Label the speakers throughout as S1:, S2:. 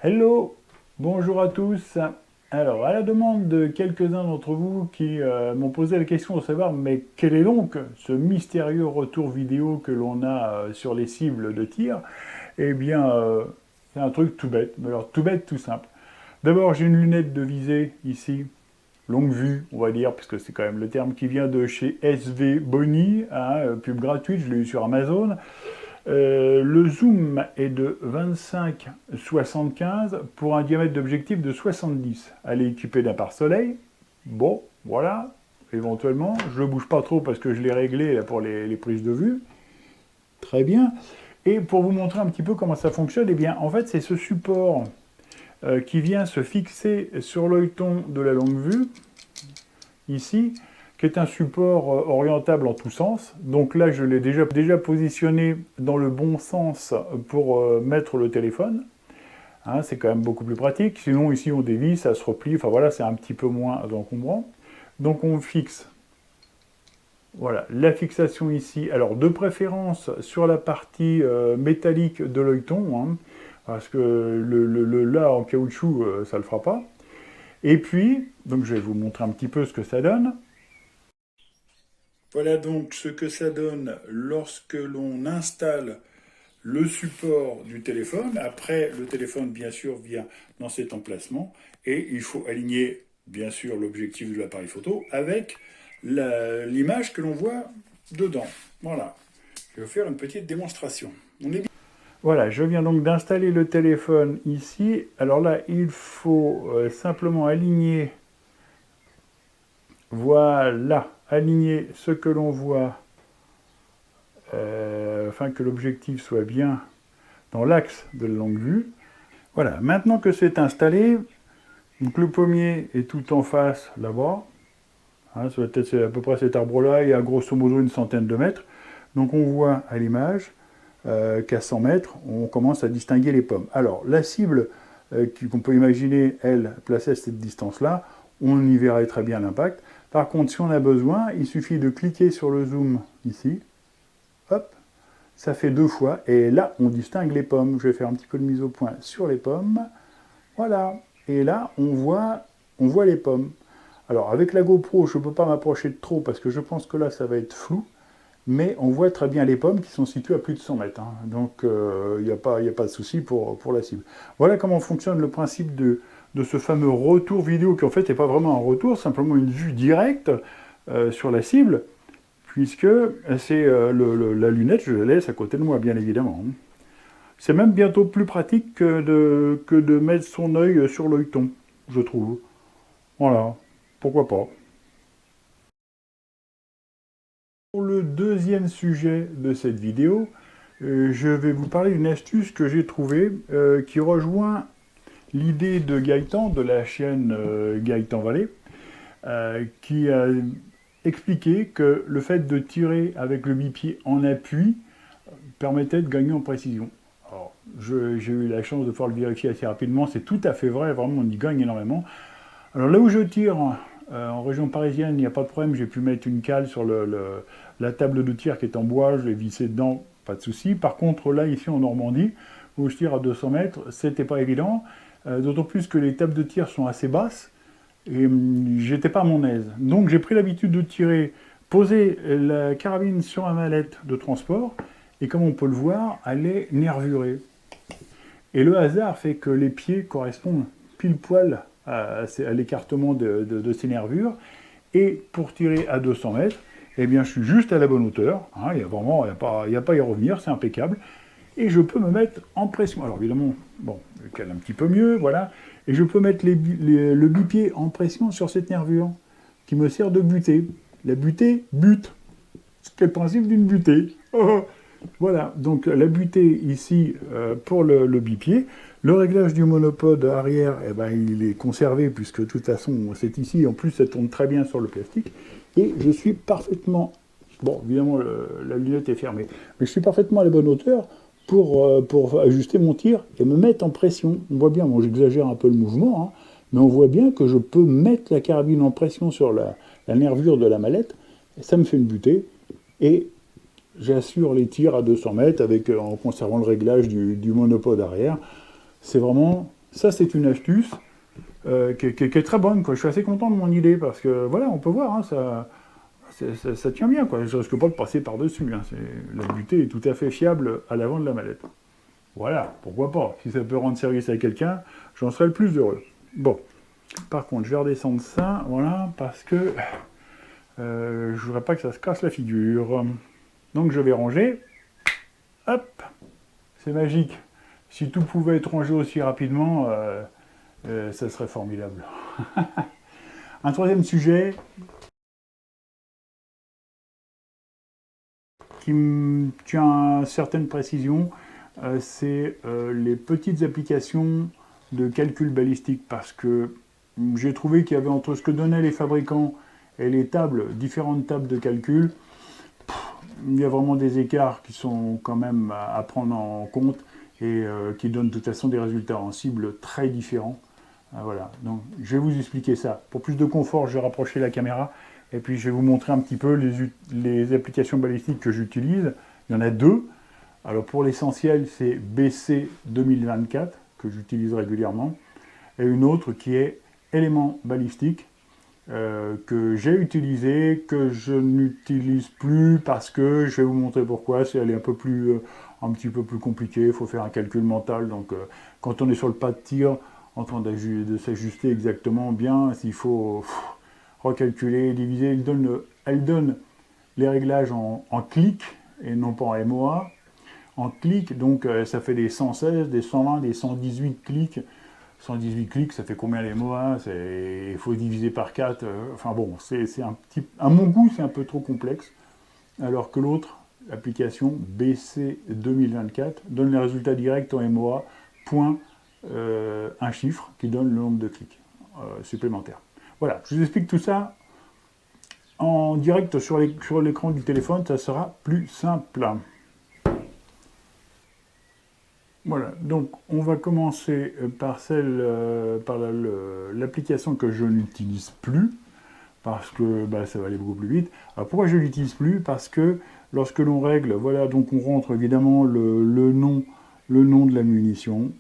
S1: Hello, bonjour à tous. Alors, à la demande de quelques-uns d'entre vous qui m'ont posé la question de savoir, mais quel est donc ce mystérieux retour vidéo que l'on a sur les cibles de tir? Eh bien, c'est un truc tout bête, mais alors tout bête, tout simple. D'abord, j'ai une lunette de visée ici, longue vue, on va dire, puisque c'est quand même le terme qui vient de chez SV Bony, hein, pub gratuite, je l'ai eu sur Amazon. Le zoom est de 25-75 pour un diamètre d'objectif de 70. Elle est équipée d'un pare-soleil. Bon, voilà, éventuellement. Je ne le bouge pas trop parce que je l'ai réglé là, pour les prises de vue. Très bien. Et pour vous montrer un petit peu comment ça fonctionne, eh bien, en fait, c'est ce support qui vient se fixer sur l'œilleton de la longue vue, ici, qui est un support orientable en tous sens. Donc là, je l'ai déjà positionné dans le bon sens pour mettre le téléphone. Hein, c'est quand même beaucoup plus pratique. Sinon, ici, on dévisse, ça se replie. Enfin voilà, c'est un petit peu moins encombrant. Donc on fixe. Voilà, la fixation ici. Alors, de préférence sur la partie métallique de l'œilleton, hein, parce que le là en caoutchouc, ça ne le fera pas. Et puis, donc je vais vous montrer un petit peu ce que ça donne. Voilà donc ce que ça donne lorsque l'on installe le support du téléphone. Après, le téléphone, bien sûr, vient dans cet emplacement et il faut aligner, bien sûr, l'objectif de l'appareil photo avec l'image que l'on voit dedans. Voilà. Je vais faire une petite démonstration. Voilà, je viens donc d'installer le téléphone ici. Alors là, il faut simplement aligner, voilà, aligner ce que l'on voit afin que l'objectif soit bien dans l'axe de la longue vue. Voilà, maintenant que c'est installé, donc le pommier est tout en face là-bas. Hein, ça doit être à peu près cet arbre-là, il y a grosso modo une centaine de mètres. Donc on voit à l'image qu'à 100 mètres, on commence à distinguer les pommes. Alors la cible qu'on peut imaginer, elle, placée à cette distance-là, on y verrait très bien l'impact. Par contre, si on a besoin, il suffit de cliquer sur le zoom ici, hop, ça fait 2 fois, et là, on distingue les pommes. Je vais faire un petit peu de mise au point sur les pommes. Voilà, et là, on voit les pommes. Alors, avec la GoPro, je ne peux pas m'approcher de trop, parce que je pense que là, ça va être flou, mais on voit très bien les pommes qui sont situées à plus de 100 mètres. Hein. Donc, il n'y a pas de souci pour la cible. Voilà comment fonctionne le principe de ce fameux retour vidéo, qui en fait n'est pas vraiment un retour, simplement une vue directe sur la cible, puisque c'est la lunette, je la laisse à côté de moi, bien évidemment. C'est même bientôt plus pratique que de mettre son œil sur l'œilleton, je trouve. Voilà, pourquoi pas. Pour le deuxième sujet de cette vidéo, je vais vous parler d'une astuce que j'ai trouvée qui rejoint l'idée de Gaëtan, de la chaîne Gaëtan Vallée, qui a expliqué que le fait de tirer avec le bipied en appui permettait de gagner en précision. Alors, j'ai eu la chance de pouvoir le vérifier assez rapidement, c'est tout à fait vrai, vraiment on y gagne énormément. Alors là où je tire, en région parisienne, il n'y a pas de problème, j'ai pu mettre une cale sur la table de tir qui est en bois, je l'ai vissé dedans, pas de souci. Par contre là, ici en Normandie, où je tire à 200 mètres, c'était pas évident, d'autant plus que les tables de tir sont assez basses, et j'étais pas à mon aise. Donc j'ai pris l'habitude de tirer, poser la carabine sur la mallette de transport, et comme on peut le voir, elle est nervurée. Et le hasard fait que les pieds correspondent pile poil à l'écartement de ces nervures. Et pour tirer à 200 mètres, eh bien, je suis juste à la bonne hauteur. Hein, il n'y a pas à y revenir, c'est impeccable. Et je peux me mettre en pression. Alors évidemment, bon, je cale un petit peu mieux, voilà. Et je peux mettre le bipied en pression sur cette nervure qui me sert de butée. La butée bute. C'est le principe d'une butée. Voilà, donc la butée ici pour le bipied. Le réglage du monopode arrière, eh ben, il est conservé puisque de toute façon c'est ici. En plus, ça tourne très bien sur le plastique. Et je suis parfaitement... Bon, évidemment, la lunette est fermée. Mais je suis parfaitement à la bonne hauteur pour ajuster mon tir et me mettre en pression. On voit bien, bon, j'exagère un peu le mouvement, hein, mais on voit bien que je peux mettre la carabine en pression sur la nervure de la mallette. Et ça me fait une butée. Et j'assure les tirs à 200 mètres en conservant le réglage du monopode arrière. C'est vraiment Ça, c'est une astuce qui est très bonne, quoi. Je suis assez content de mon idée, parce que, voilà, on peut voir, hein, ça tient bien, quoi. Je risque pas de passer par-dessus, hein. La butée est tout à fait fiable à l'avant de la mallette. Voilà, pourquoi pas. Si ça peut rendre service à quelqu'un, j'en serais le plus heureux. Bon, par contre, je vais redescendre ça, voilà, parce que je voudrais pas que ça se casse la figure. Donc je vais ranger. Hop, c'est magique. Si tout pouvait être rangé aussi rapidement, ça serait formidable. Un troisième sujet qui me tient à certaines précisions, c'est les petites applications de calcul balistique, parce que j'ai trouvé qu'il y avait entre ce que donnaient les fabricants et les tables, différentes tables de calcul, il y a vraiment des écarts qui sont quand même à prendre en compte et qui donnent de toute façon des résultats en cible très différents. Voilà, donc je vais vous expliquer ça. Pour plus de confort, je vais rapprocher la caméra et puis je vais vous montrer un petit peu les applications balistiques que j'utilise. Il y en a deux. Alors pour l'essentiel, c'est BC 2024 que j'utilise régulièrement, et une autre qui est Élément balistique, que j'ai utilisé, que je n'utilise plus parce que je vais vous montrer pourquoi. Elle est un petit peu plus compliquée, il faut faire un calcul mental. Donc quand on est sur le pas de tir, en train de s'ajuster exactement bien, s'il faut recalculer, diviser, elle donne les réglages en clics et non pas en MOA. En clics, donc ça fait des 116, des 120, des 118 clics. 118 clics, ça fait combien les MOA? Il faut diviser par 4. Enfin bon, à mon goût, c'est un peu trop complexe. Alors que l'autre, l'application BC 2024, donne les résultats directs en MOA, point un chiffre qui donne le nombre de clics supplémentaires. Voilà, je vous explique tout ça en direct sur l'écran du téléphone, ça sera plus simple. Voilà, donc on va commencer par l'application que je n'utilise plus, parce que ça va aller beaucoup plus vite. Alors pourquoi je ne l'utilise plus? Parce que lorsque l'on règle, voilà, donc on rentre évidemment le nom de la munition,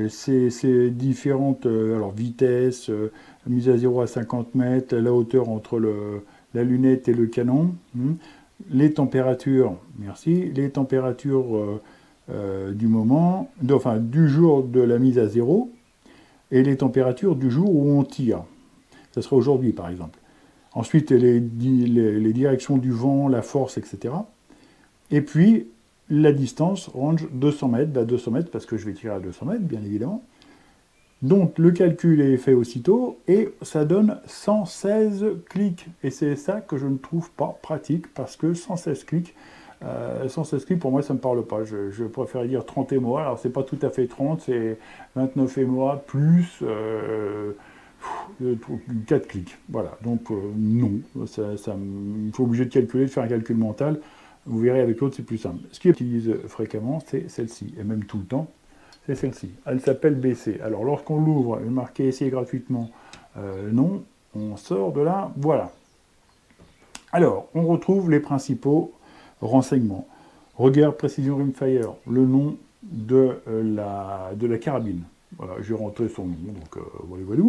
S1: ces différentes alors vitesse, mise à 0 à 50 mètres, la hauteur entre la lunette et le canon, les températures, merci, les températures du moment, enfin du jour de la mise à 0, et les températures du jour où on tire. Ça sera aujourd'hui par exemple. Ensuite, les directions du vent, la force, etc. Et puis, la distance, range 200 mètres, 200 mètres, parce que je vais tirer à 200 mètres, bien évidemment. Donc, le calcul est fait aussitôt, et ça donne 116 clics. Et c'est ça que je ne trouve pas pratique, parce que 116 clics, pour moi, ça ne me parle pas. Je préfère dire 30 MOA. Alors, c'est pas tout à fait 30, c'est 29 MOA plus 4 clics. Voilà, donc non. Il faut obligé de calculer, de faire un calcul mental. Vous verrez, avec l'autre, c'est plus simple. Ce qui utilise fréquemment, c'est celle-ci, et même tout le temps, c'est celle-ci. Elle s'appelle BC. Alors, lorsqu'on l'ouvre, il est marqué « Essayer gratuitement », non, on sort de là, voilà. Alors, on retrouve les principaux renseignements. Regard, précision, rimfire, le nom de la carabine. Voilà, j'ai rentré son nom, donc voilà.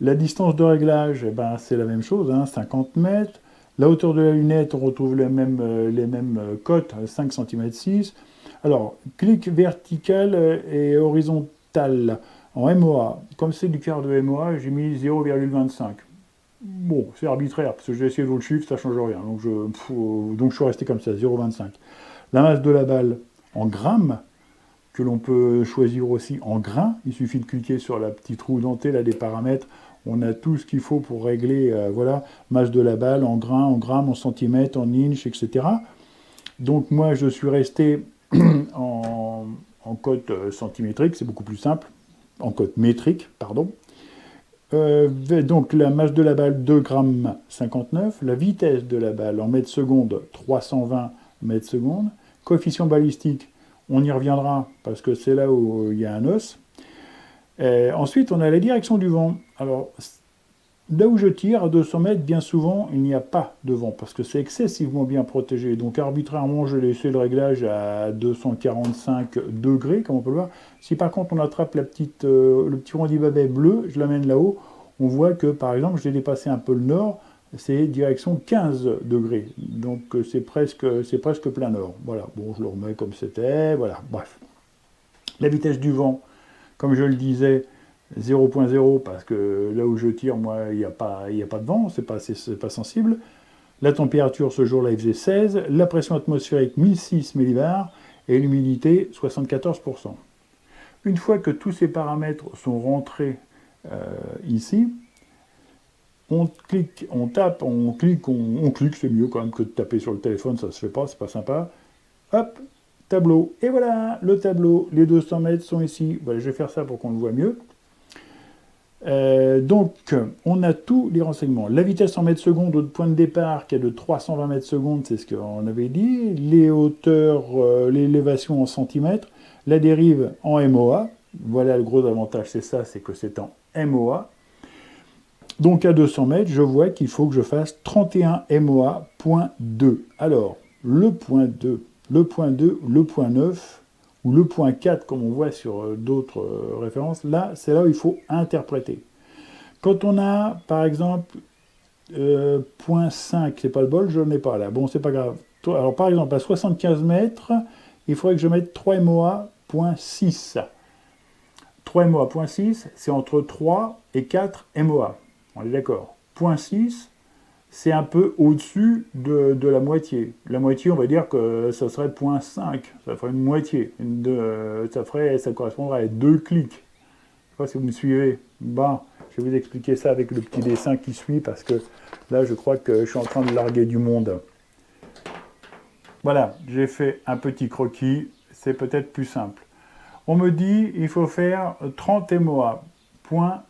S1: La distance de réglage, c'est la même chose, 50 mètres. La hauteur de la lunette, on retrouve les mêmes cotes, 5 cm 6. Alors, clic vertical et horizontal en MOA. Comme c'est du quart de MOA, j'ai mis 0,25. Bon, c'est arbitraire, parce que j'ai essayé d'autres chiffres, ça ne change rien. Donc je suis resté comme ça, 0,25. La masse de la balle en grammes, que l'on peut choisir aussi en grains. Il suffit de cliquer sur la petite roue dentée, là, des paramètres. On a tout ce qu'il faut pour régler, voilà, masse de la balle en grains, en grammes, en centimètres, en inches, etc. Donc moi, je suis resté en cote centimétrique, c'est beaucoup plus simple. En cote métrique, pardon. Donc la masse de la balle 2 grammes 59, la vitesse de la balle en mètres secondes 320 mètres secondes, coefficient balistique, on y reviendra parce que c'est là où il y a un os. Ensuite on a la direction du vent. Alors là où je tire, à 200 mètres, bien souvent, il n'y a pas de vent, parce que c'est excessivement bien protégé. Donc arbitrairement, je laissé le réglage à 245 degrés, comme on peut le voir. Si par contre on attrape le petit rondibabet bleu, je l'amène là-haut, on voit que par exemple, j'ai dépassé un peu le nord, c'est direction 15 degrés. Donc c'est presque plein nord. Voilà, bon, je le remets comme c'était, voilà, bref. La vitesse du vent, comme je le disais, 0.0 parce que là où je tire, moi, il n'y a pas de vent, c'est pas sensible. La température ce jour-là, il faisait 16. La pression atmosphérique, 1006 millibars. Et l'humidité, 74%. Une fois que tous ces paramètres sont rentrés ici, on clique, on tape, on clique, c'est mieux quand même que de taper sur le téléphone, ça se fait pas, c'est pas sympa. Hop, tableau. Et voilà, le tableau, les 200 mètres sont ici. Voilà, je vais faire ça pour qu'on le voit mieux. Donc, on a tous les renseignements. La vitesse en mètres secondes au point de départ, qui est de 320 mètres secondes, c'est ce qu'on avait dit. Les hauteurs, l'élévation en centimètres. La dérive en MOA. Voilà le gros avantage, c'est ça, c'est que c'est en MOA. Donc, à 200 mètres, je vois qu'il faut que je fasse 31 MOA, point 2. Alors, le point 2, le point 2, le point 9, ou le point 4, comme on voit sur d'autres références, là, c'est là où il faut interpréter. Quand on a, par exemple, point 5, c'est pas le bol, je n'en ai pas là. Bon, c'est pas grave. Alors, par exemple, à 75 mètres, il faudrait que je mette 3 MOA, point 6. 3 MOA, point 6, c'est entre 3 et 4 MOA. On est d'accord. Point 6, c'est un peu au-dessus de la moitié. La moitié, on va dire que ça serait 0.5, ça ferait une moitié. Ça correspondrait à 2 clics. Je ne sais pas si vous me suivez. Bon, je vais vous expliquer ça avec le petit dessin qui suit, parce que là, je crois que je suis en train de larguer du monde. Voilà, j'ai fait un petit croquis, c'est peut-être plus simple. On me dit il faut faire 30 MOA, point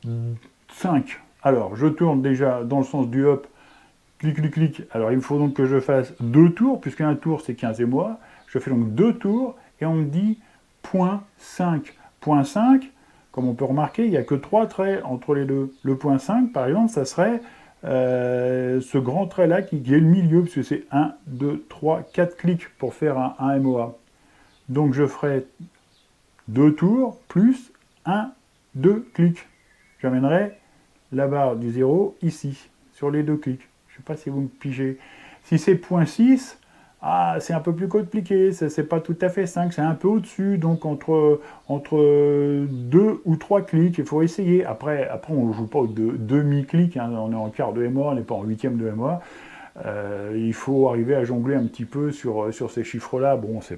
S1: 5. Alors, je tourne déjà dans le sens du hop, clic, clic, clic. Alors, il faut donc que je fasse 2 tours, puisqu'un tour, c'est 15 MOA. Je fais donc 2 tours, et on me dit point 5. Point 5, comme on peut remarquer, il n'y a que 3 traits entre les deux. Le point 5, par exemple, ça serait ce grand trait-là qui est le milieu, puisque c'est 1, 2, 3, 4 clics pour faire un MOA. Donc, je ferai 2 tours plus 1, 2 clics. J'amènerai la barre du 0 ici, sur les 2 clics. Je ne sais pas si vous me pigez. Si c'est 0.6, c'est un peu plus compliqué, c'est pas tout à fait 5, c'est un peu au-dessus, donc entre 2 ou 3 clics, il faut essayer. Après on ne joue pas au demi-clic, hein, on est en quart de MOA, on n'est pas en huitième de MOA. Il faut arriver à jongler un petit peu sur ces chiffres-là. Bon, c'est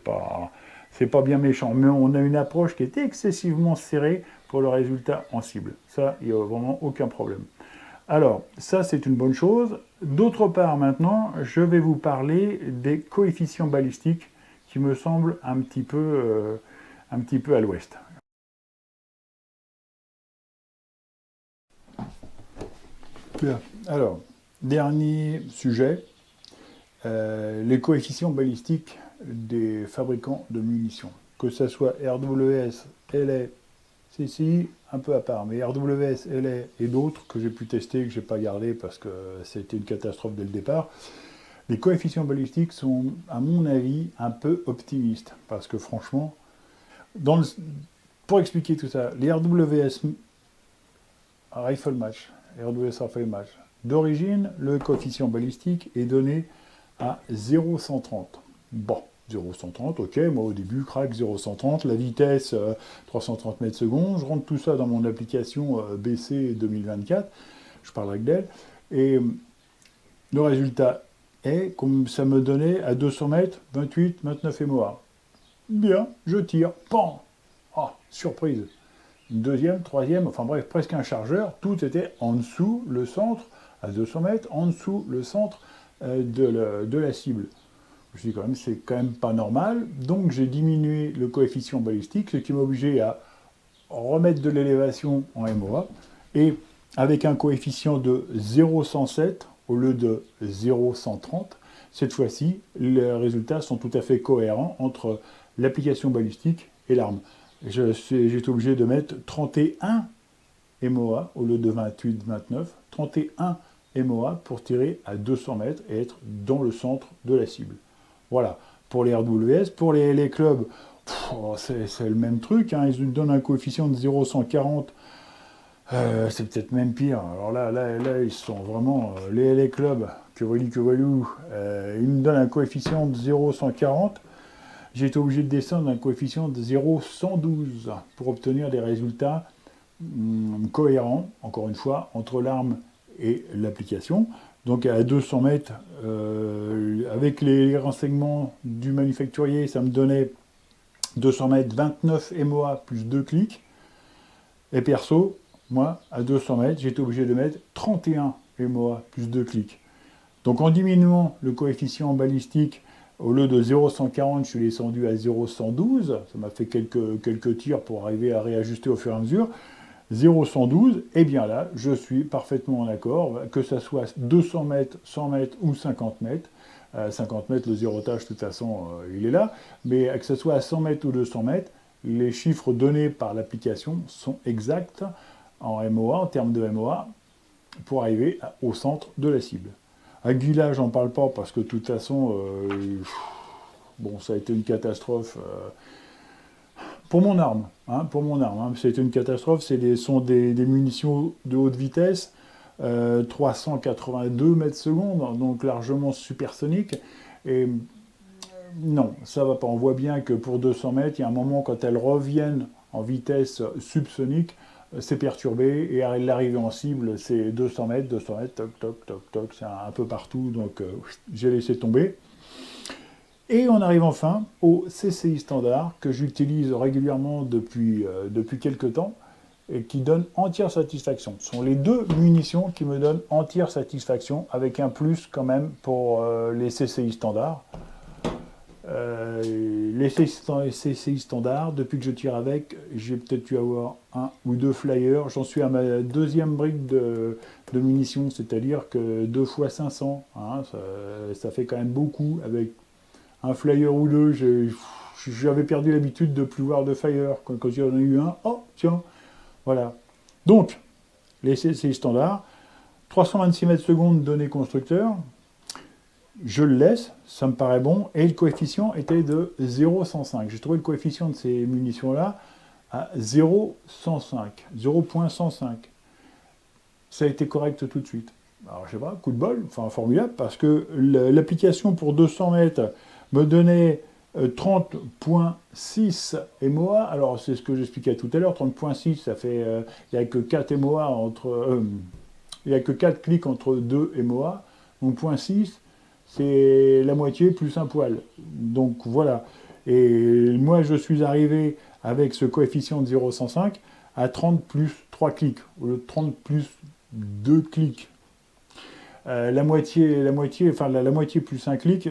S1: pas bien méchant, mais on a une approche qui est excessivement serrée pour le résultat en cible. Ça, il n'y a vraiment aucun problème. Alors, ça, c'est une bonne chose. D'autre part, maintenant, je vais vous parler des coefficients balistiques qui me semblent un petit peu à l'ouest. Bien. Alors, dernier sujet, les coefficients balistiques des fabricants de munitions. Que ce soit RWS, LA, CCI, un peu à part, mais RWS, LA et d'autres que j'ai pu tester, que je n'ai pas gardé parce que c'était une catastrophe dès le départ, les coefficients balistiques sont, à mon avis, un peu optimistes. Parce que franchement, pour expliquer tout ça, les RWS Rifle Match, d'origine, le coefficient balistique est donné à 0,130. Bon, 0,130, ok, moi au début, crack 0,130, la vitesse 330 mètres secondes, je rentre tout ça dans mon application BC 2024, je parlerai d'elle, et le résultat est, comme ça me donnait à 200 mètres, 28, 29 MOA. Bien, je tire, pan. Ah, surprise. Une deuxième, troisième, enfin bref, presque un chargeur, tout était en dessous, le centre, à 200 mètres, en dessous le centre de la cible. Je me suis dit quand même, c'est quand même pas normal, donc j'ai diminué le coefficient balistique, ce qui m'a obligé à remettre de l'élévation en MOA, et avec un coefficient de 0,107 au lieu de 0,130, cette fois-ci, les résultats sont tout à fait cohérents entre l'application balistique et l'arme. J'ai été obligé de mettre 31 MOA au lieu de 28, 29, 31 MOA pour tirer à 200 mètres et être dans le centre de la cible. Voilà, pour les RWS. Pour les clubs, c'est le même truc, hein. Ils nous donnent un coefficient de 0,140. C'est peut-être même pire. Alors là, ils sont vraiment... les clubs, que voilou, ils me donnent un coefficient de 0,140. J'ai été obligé de descendre un coefficient de 0,112 pour obtenir des résultats cohérents, encore une fois, entre l'arme et l'application. Donc à 200 mètres, avec les renseignements du manufacturier, ça me donnait 200 mètres, 29 MOA plus 2 clics. Et perso, moi, à 200 mètres, j'ai été obligé de mettre 31 MOA plus 2 clics. Donc en diminuant le coefficient balistique, au lieu de 0,140, je suis descendu à 0,112. Ça m'a fait quelques tirs pour arriver à réajuster au fur et à mesure. 0,112, et bien là, je suis parfaitement en accord, que ce soit 200 mètres, 100 mètres ou 50 mètres. 50 mètres, le zérotage, de toute façon, il est là. Mais que ce soit à 100 mètres ou 200 mètres, les chiffres donnés par l'application sont exacts en MOA, en termes de MOA, pour arriver au centre de la cible. Aguila, j'en parle pas parce que de toute façon, bon, ça a été une catastrophe pour mon arme. Ça a été une catastrophe. Sont des munitions de haute vitesse, 382 mètres secondes, donc largement supersonique. Et non, ça va pas. On voit bien que pour 200 mètres, il y a un moment quand elles reviennent en vitesse subsonique, c'est perturbé, et l'arrivée en cible, c'est 200 mètres, toc, toc, toc, toc, c'est un peu partout, donc j'ai laissé tomber. Et on arrive enfin au CCI standard, que j'utilise régulièrement depuis quelques temps, et qui donne entière satisfaction. Ce sont les deux munitions qui me donnent entière satisfaction, avec un plus quand même pour les CCI standards. Les CCI standards, depuis que je tire avec, j'ai peut-être dû avoir un ou deux flyers. J'en suis à ma deuxième brique de munitions, c'est-à-dire que 2 fois 500, hein, ça fait quand même beaucoup. Avec un flyer ou deux, j'avais perdu l'habitude de plus voir de flyers. Quand j'en ai eu un, oh tiens, voilà. Donc, les CCI standards, 326 mètres secondes données constructeur. Je le laisse, ça me paraît bon, et le coefficient était de 0,105. J'ai trouvé le coefficient de ces munitions-là à 0,105, 0,105. Ça a été correct tout de suite. Alors, je sais pas, coup de bol, enfin formidable, parce que l'application pour 200 mètres me donnait 30,6 MOA. Alors, c'est ce que j'expliquais tout à l'heure, 30,6, ça fait, il n'y a que 4 MOA entre, il n'y a que 4 clics entre 2 MOA, donc 0,6, c'est la moitié plus un poil. Donc voilà. Et moi, je suis arrivé avec ce coefficient de 0,105 à 30 plus 3 clics, au lieu de 30 plus 2 clics. La moitié plus un clic,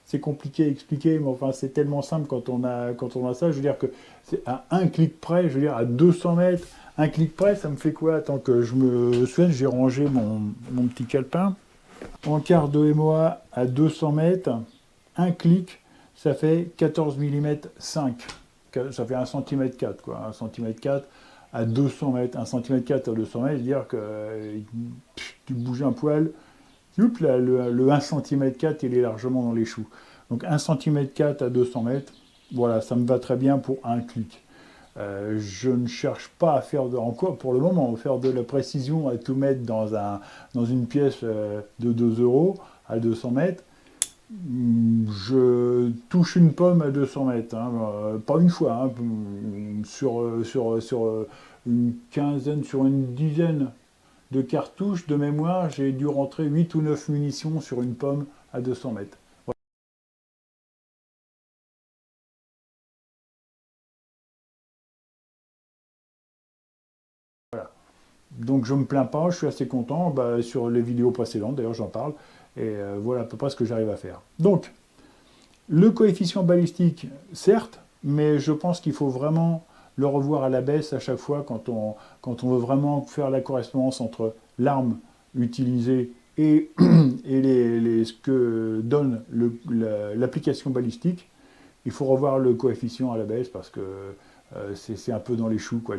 S1: c'est compliqué à expliquer, mais enfin, c'est tellement simple quand on a ça. Je veux dire que c'est à un clic près, je veux dire à 200 mètres, un clic près, ça me fait quoi? Tant que je me souvienne, j'ai rangé mon petit calepin. En quart de MOA à 200 mètres, un clic, ça fait 14 mm 5. Ça fait 1 cm 4, quoi. 1 cm 4 à 200 mètres. 1 cm 4 à 200 mètres, c'est-à-dire que tu bouges un poil, là, le 1 cm 4, il est largement dans les choux. Donc 1 cm 4 à 200 mètres, voilà, ça me va très bien pour un clic. Je ne cherche pas à faire, encore pour le moment, faire de la précision, à tout mettre dans une pièce de 2 euros à 200 mètres. Je touche une pomme à 200 mètres, hein, pas une fois, hein, sur une quinzaine, sur une dizaine de cartouches de mémoire, j'ai dû rentrer 8 ou 9 munitions sur une pomme à 200 mètres. Donc je ne me plains pas, je suis assez content. Sur les vidéos précédentes, d'ailleurs j'en parle, et voilà à peu près ce que j'arrive à faire. Donc, le coefficient balistique, certes, mais je pense qu'il faut vraiment le revoir à la baisse à chaque fois quand on veut vraiment faire la correspondance entre l'arme utilisée et, ce que donne l'application balistique. Il faut revoir le coefficient à la baisse parce que C'est un peu dans les choux, quoi.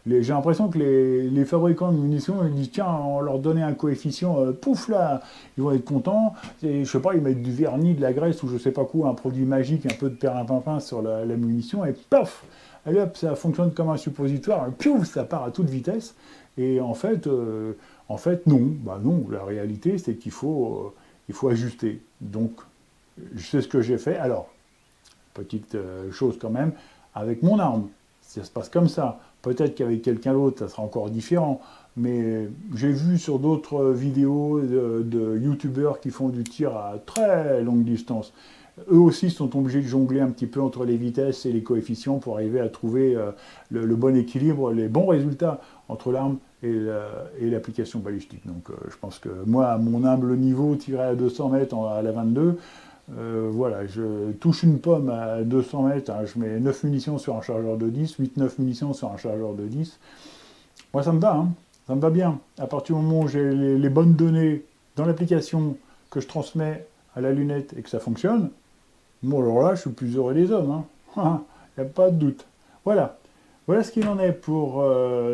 S1: J'ai l'impression que les fabricants de munitions, ils disent, tiens, on leur donnait un coefficient, pouf là, ils vont être contents. Et, je sais pas, ils mettent du vernis, de la graisse ou je sais pas quoi, un produit magique, un peu de perlimpinpin sur la munition, et paf, allez hop, ça fonctionne comme un suppositoire, et piouf, ça part à toute vitesse. Et en fait non. Bah non, la réalité, c'est il faut ajuster. Donc, c'est ce que j'ai fait. Alors, petite chose quand même, avec mon arme. Ça se passe comme ça. Peut-être qu'avec quelqu'un d'autre, ça sera encore différent. Mais j'ai vu sur d'autres vidéos de youtubeurs qui font du tir à très longue distance. Eux aussi sont obligés de jongler un petit peu entre les vitesses et les coefficients pour arriver à trouver le bon équilibre, les bons résultats entre l'arme et l'application balistique. Donc je pense que moi, à mon humble niveau, tirer à 200 mètres à la 22, voilà, je touche une pomme à 200 mètres, hein, je mets 9 munitions sur un chargeur de 10, 8-9 munitions sur un chargeur de 10. Moi, ça me va, hein, ça me va bien. À partir du moment où j'ai les bonnes données dans l'application que je transmets à la lunette et que ça fonctionne, bon, alors là, je suis plus heureux des hommes, hein. Il n'y a pas de doute. Voilà. Voilà ce qu'il en est pour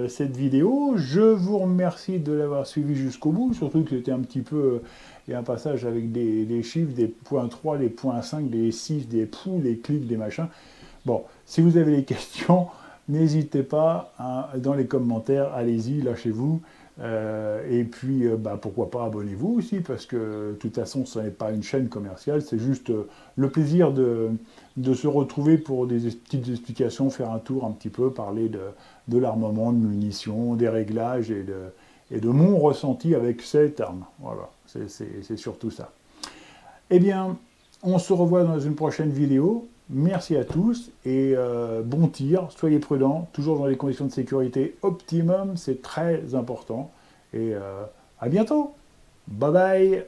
S1: cette vidéo. Je vous remercie de l'avoir suivi jusqu'au bout, surtout que c'était un petit peu... il y a un passage avec des chiffres, des points 3, des points 5, des 6, des poux, des clics, des machins. Bon, si vous avez des questions, n'hésitez pas, hein, dans les commentaires, allez-y, lâchez-vous. Et puis, bah, pourquoi pas, abonnez-vous aussi, parce que de toute façon, ce n'est pas une chaîne commerciale, c'est juste le plaisir de se retrouver pour des petites explications, faire un tour un petit peu, parler de l'armement, de munitions, des réglages et de mon ressenti avec cette arme. Voilà, c'est surtout ça. Eh bien, on se revoit dans une prochaine vidéo. Merci à tous et bon tir, soyez prudents, toujours dans les conditions de sécurité optimum, c'est très important. Et à bientôt. Bye bye.